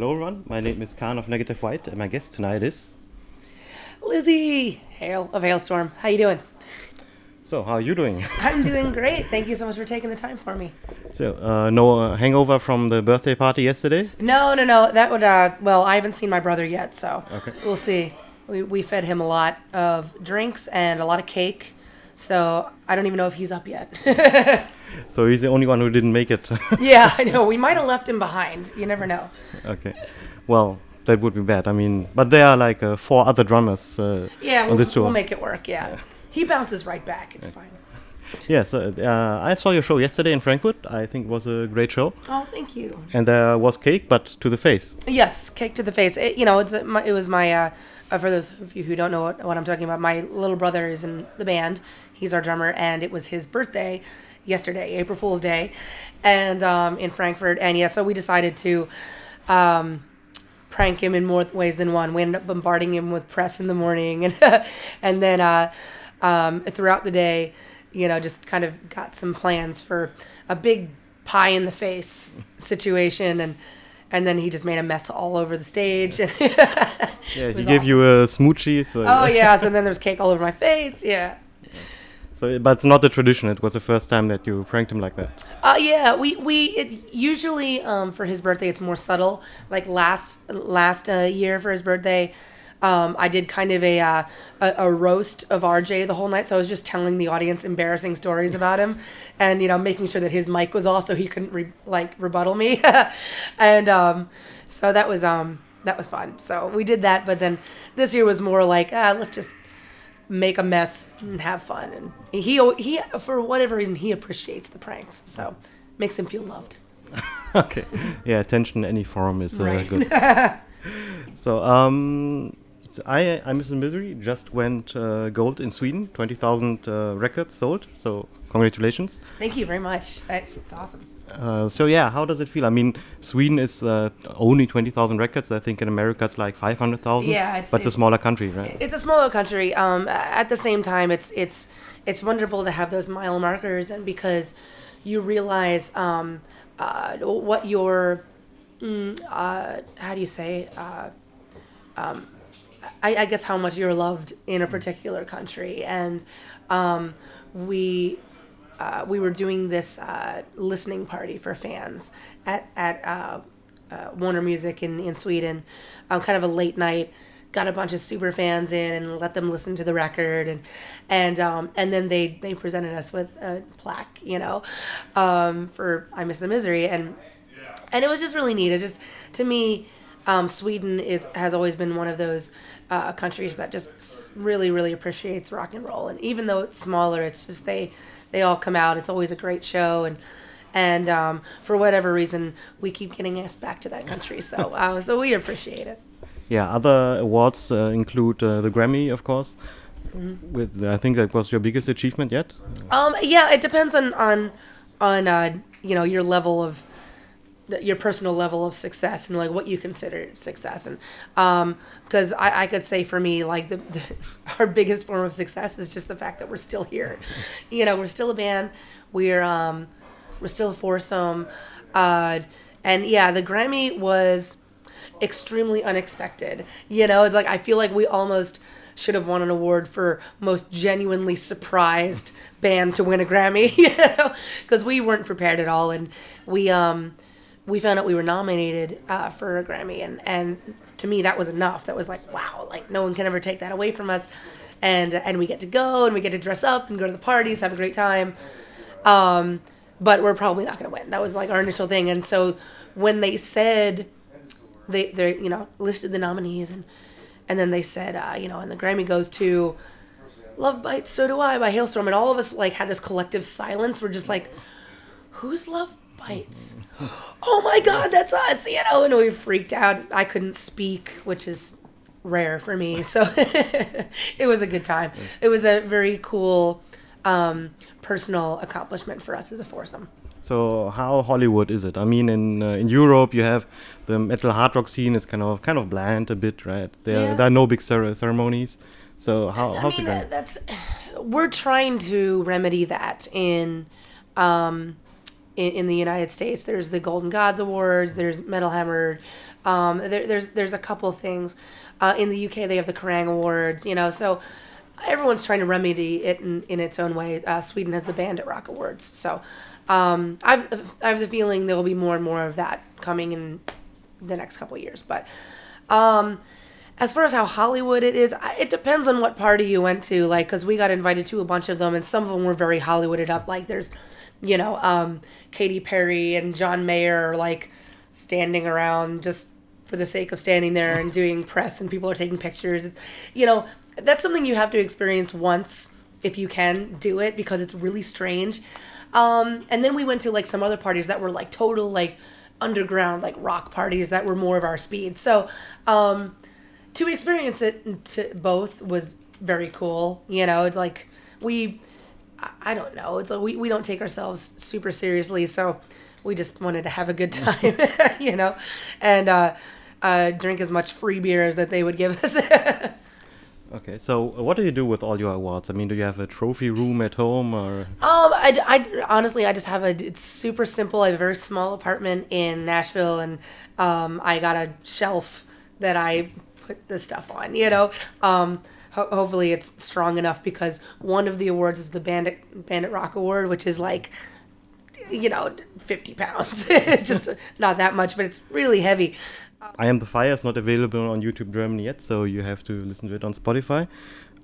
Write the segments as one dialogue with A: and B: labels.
A: Hello everyone, my name is Khan of Negative White and my guest tonight is...
B: Lzzy Hale of Halestorm. How you doing?
A: So, how are you doing?
B: I'm doing great. Thank you so much for taking the time for me.
A: So, no hangover from the birthday party yesterday?
B: No. That would, well, I haven't seen my brother yet, so
A: Okay.
B: we'll see. We fed him a lot of drinks and a lot of cake, so I don't even know if he's up yet.
A: So he's the only one who didn't make it.
B: Yeah, I know. We might have left him behind. You never know.
A: Okay. Well, that would be bad. I mean, but there are like 4 other drummers
B: Yeah,
A: on this tour.
B: we'll make it work, yeah. He bounces right back. It's fine.
A: Yeah, so I saw your show yesterday in Frankfurt. I think it was a great show.
B: Oh, thank you.
A: And there was cake, but to the face.
B: Yes, cake to the face. It was my for those of you who don't know what I'm talking about, my little brother is in the band. He's our drummer, and it was his birthday yesterday, April Fool's Day, and in Frankfurt. And yeah, so we decided to prank him in more ways than one. We ended up bombarding him with press in the morning, and then throughout the day, just kind of got some plans for a big pie in the face situation, and then he just made a mess all over the stage. And
A: Yeah, he gave you a smoochie. So
B: oh yeah, so then there's cake all over my face. Yeah.
A: So, but it's not the tradition. It was the first time that you pranked him like that.
B: Yeah, it usually for his birthday it's more subtle. Like last year for his birthday, I did kind of a roast of RJ the whole night. So I was just telling the audience embarrassing stories about him, and making sure that his mic was off so he couldn't rebuttal me, and so that was fun. So we did that, but then this year was more like let's just make a mess and have fun. And he for whatever reason he appreciates the pranks, so makes him feel loved.
A: Okay. Yeah, attention in any form is
B: Right.
A: good. So, I Miss Misery just went gold in Sweden, 20,000 records sold. So, congratulations.
B: Thank you very much. It's awesome.
A: So yeah, how does it feel? I mean, Sweden is only 20,000 records. I think in America it's like 500,000.
B: Yeah,
A: but it's a smaller country, right?
B: It's a smaller country. At the same time, it's wonderful to have those mile markers, and because you realize what your how do you say I guess how much you're loved in a particular country, and we were doing this listening party for fans at Warner Music in Sweden, kind of a late night. Got a bunch of super fans in and let them listen to the record, and then they presented us with a plaque, for I Miss the Misery, and it was just really neat. It's just, to me, Sweden has always been one of those countries that just really, really appreciates rock and roll, and even though it's smaller, it's just they all come out. It's always a great show, and for whatever reason, we keep getting asked back to that country. So so we appreciate it.
A: Yeah, other awards include the Grammy, of course.
B: Mm-hmm.
A: With I think that was your biggest achievement yet.
B: Yeah, it depends on your level of your personal level of success and like what you consider success, and because I could say for me, like our biggest form of success is just the fact that we're still here. We're still a band, we're still a foursome, and yeah, the Grammy was extremely unexpected. It's like I feel like we almost should have won an award for most genuinely surprised band to win a Grammy, because we weren't prepared at all, and we found out we were nominated for a Grammy, and to me that was enough. That was like, wow, like no one can ever take that away from us, and we get to go and we get to dress up and go to the parties, have a great time, but we're probably not going to win. That was like our initial thing. And so when they said they listed the nominees, and then they said and the Grammy goes to Love Bites, So Do I by Halestorm, and all of us like had this collective silence. We're just like, who's Love Bites? Oh my God, that's us, and we freaked out. I couldn't speak, which is rare for me, so it was a good time. It was a very cool personal accomplishment for us as a foursome.
A: So how Hollywood is it? I mean, in Europe you have the metal hard rock scene is kind of bland a bit, right? There are no big ceremonies. So how's it going?
B: We're trying to remedy that in in the United States. There's the Golden Gods Awards. There's Metal Hammer. There's a couple of things. In the UK, they have the Kerrang Awards. So everyone's trying to remedy it in its own way. Sweden has the Bandit Rock Awards. So I have the feeling there will be more and more of that coming in the next couple of years. But as far as how Hollywood it is, it depends on what party you went to. Like, because we got invited to a bunch of them, and some of them were very Hollywooded up. Like, there's, Katy Perry and John Mayer, like, standing around just for the sake of standing there and doing press, and people are taking pictures. It's, that's something you have to experience once if you can do it, because it's really strange. And then we went to, like, some other parties that were, like, total, like, underground, like, rock parties that were more of our speed. So, to experience it to both was very cool. It's like I don't know. It's like we don't take ourselves super seriously, so we just wanted to have a good time, and drink as much free beer as that they would give us.
A: Okay, so what do you do with all your awards? I mean, do you have a trophy room at home, or?
B: I honestly, I just have it's super simple. I have a very small apartment in Nashville, and I got a shelf that I put the stuff on. Hopefully it's strong enough, because one of the awards is the Bandit Rock Award, which is like 50 pounds. It's just not that much, but it's really heavy.
A: I Am the Fire is not available on YouTube Germany yet, so you have to listen to it on Spotify.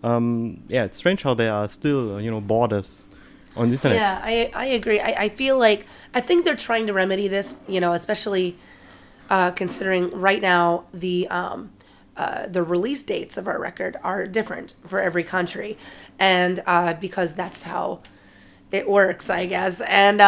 A: It's strange how there are still borders on the internet.
B: Yeah, I agree. I feel like, I think they're trying to remedy this, especially considering right now the release dates of our record are different for every country, and because that's how it works, I guess. And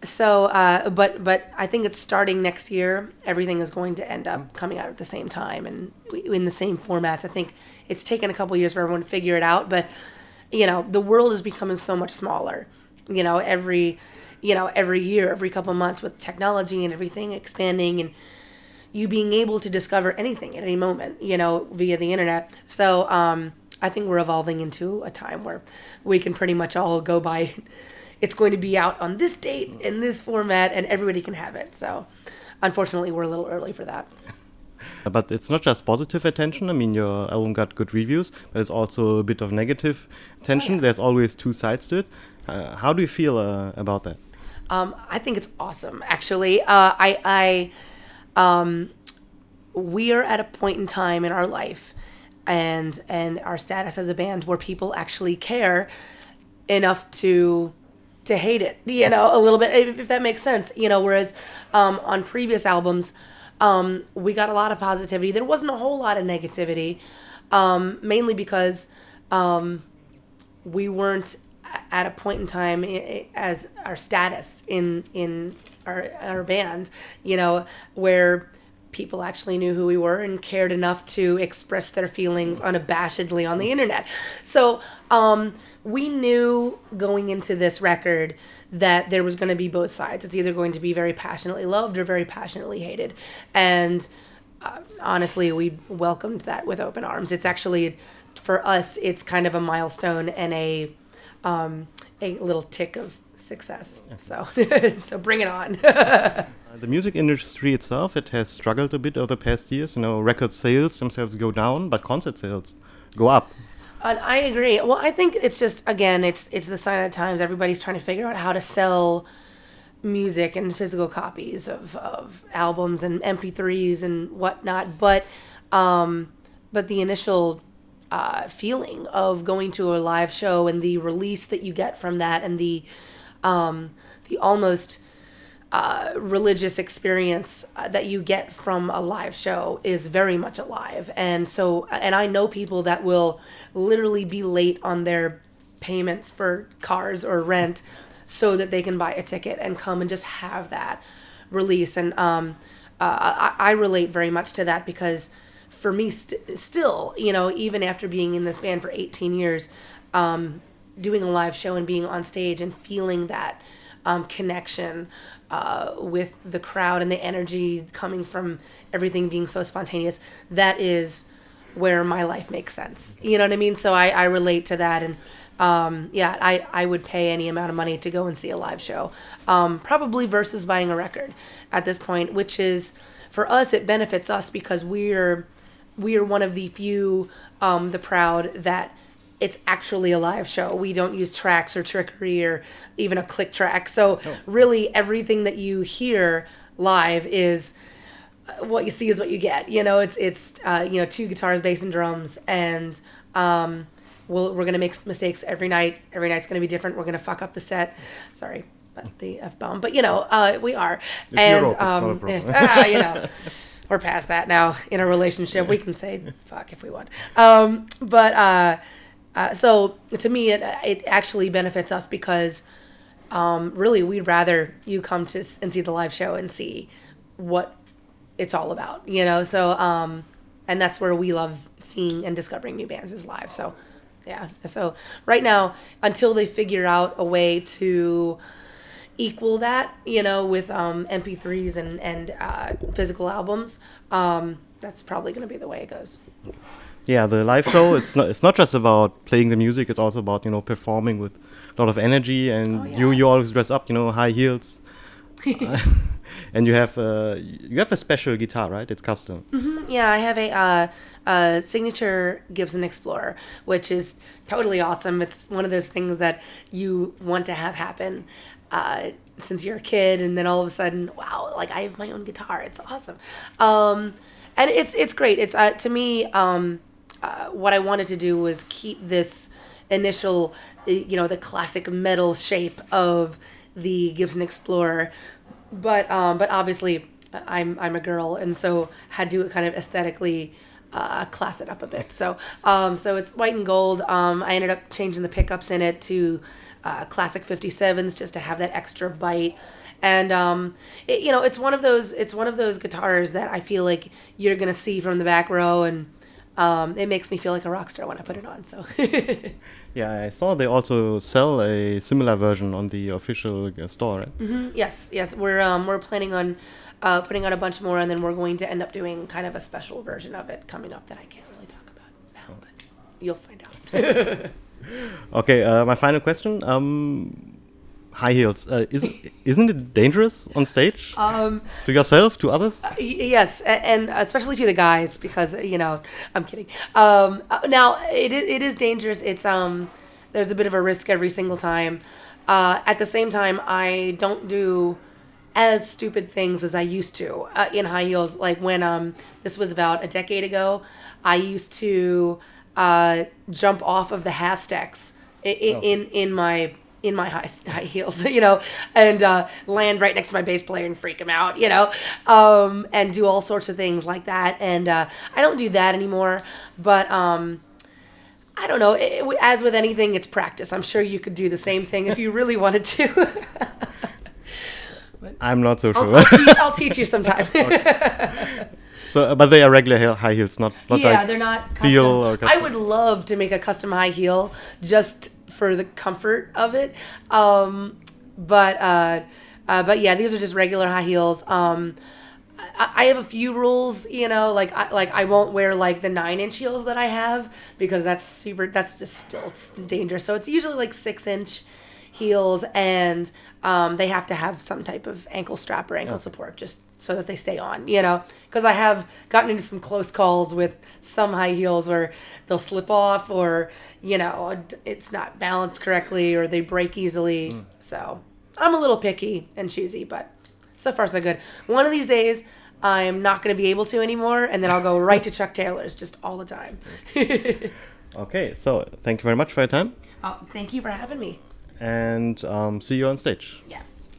B: but I think it's starting next year. Everything is going to end up coming out at the same time and in the same formats. I think it's taken a couple years for everyone to figure it out, but the world is becoming so much smaller. Every year, every couple months, with technology and everything expanding, and you being able to discover anything at any moment, via the internet. So I think we're evolving into a time where we can pretty much all go by, it's going to be out on this date in this format, and everybody can have it. So unfortunately, we're a little early for that.
A: But it's not just positive attention. I mean, your album got good reviews, but it's also a bit of negative attention. Oh, yeah. There's always two sides to it. How do you feel about that?
B: I think it's awesome, actually. We are at a point in time in our life and our status as a band where people actually care enough to hate it, a little bit, if that makes sense, whereas on previous albums, we got a lot of positivity. There wasn't a whole lot of negativity, mainly because we weren't at a point in time as our status in our band, where people actually knew who we were and cared enough to express their feelings unabashedly on the internet. So we knew going into this record that there was going to be both sides. It's either going to be very passionately loved or very passionately hated. And honestly, we welcomed that with open arms. It's actually, for us, it's kind of a milestone and a little tick of success. So bring it on.
A: The music industry itself, it has struggled a bit over the past years. Record sales themselves go down, but concert sales go up.
B: I agree. Well, I think it's just, again, it's the sign of the times. Everybody's trying to figure out how to sell music and physical copies of albums and MP3s and whatnot. But the initial feeling of going to a live show and the release that you get from that, and the almost religious experience that you get from a live show is very much alive. And I know people that will literally be late on their payments for cars or rent so that they can buy a ticket and come and just have that release. And I relate very much to that, because for me still, even after being in this band for 18 years, doing a live show and being on stage and feeling that connection with the crowd and the energy coming from everything being so spontaneous, that is where my life makes sense. You know what I mean? So I relate to that. And yeah, I would pay any amount of money to go and see a live show, probably versus buying a record at this point, which is, for us, it benefits us because we're one of the few, the proud, that it's actually a live show. We don't use tracks or trickery or even a click track. So really everything that you hear live is what you see is what you get. You know, it's 2 guitars, bass, and drums, and we're gonna make mistakes every night. Every night's gonna be different. We're gonna fuck up the set. Sorry, but the F-bomb. But we are.
A: It's Europe, it's not a problem.
B: We're past that now in a relationship. We can say fuck if we want. So to me, it actually benefits us because really we'd rather you come to and see the live show and see what it's all about, So and that's where we love seeing and discovering new bands is live. So yeah. So right now, until they figure out a way to equal that, with MP3s and physical albums, that's probably going to be the way it goes.
A: Yeah, the live show, it's not just about playing the music, it's also about, performing with a lot of energy, and you always dress up, high heels. And you have a special guitar, right? It's custom.
B: Mm-hmm. Yeah, I have a signature Gibson Explorer, which is totally awesome. It's one of those things that you want to have happen since you're a kid, and then all of a sudden, wow, like I have my own guitar. It's awesome. And it's great. It's to me, what I wanted to do was keep this initial, the classic metal shape of the Gibson Explorer, but obviously I'm a girl, and so had to kind of aesthetically class it up a bit. So it's white and gold. I ended up changing the pickups in it to classic 57s just to have that extra bite. And it's one of those guitars that I feel like you're gonna see from the back row, and it makes me feel like a rock star when I put it on. So
A: yeah, I saw they also sell a similar version on the official store, right?
B: Mm-hmm. Yes, we're planning on putting out a bunch more, and then we're going to end up doing kind of a special version of it coming up that I can't really talk about now, but you'll find out.
A: Okay, my final question. High heels. Isn't it dangerous on stage? To yourself, to others?
B: Yes, and especially to the guys, because I'm kidding. Now it is dangerous. It's there's a bit of a risk every single time. At the same time, I don't do as stupid things as I used to in high heels. Like when this was about a decade ago, I used to jump off of the half stacks in my high heels, and land right next to my bass player and freak him out, and do all sorts of things like that. And I don't do that anymore, but I don't know. As with anything, it's practice. I'm sure you could do the same thing if you really wanted to.
A: I'm not so sure.
B: I'll teach you sometime.
A: Okay. So, but they are regular high heels, not like
B: they're not
A: steel
B: custom.
A: or custom.
B: I would love to make a custom high heel just for the comfort of it. But yeah, these are just regular high heels. I have a few rules, like I won't wear like the 9-inch heels that I have, because that's just still it's dangerous. So it's usually like 6-inch heels, and they have to have some type of ankle strap or ankle support just so that they stay on, because I have gotten into some close calls with some high heels where they'll slip off, or it's not balanced correctly, or they break easily. So I'm a little picky and choosy, but so far so good. One of these days I'm not going to be able to anymore, and then I'll go right to Chuck Taylor's just all the time.
A: Okay, so thank you very much for your time.
B: Oh, thank you for having me.
A: And see you on stage.
B: Yes.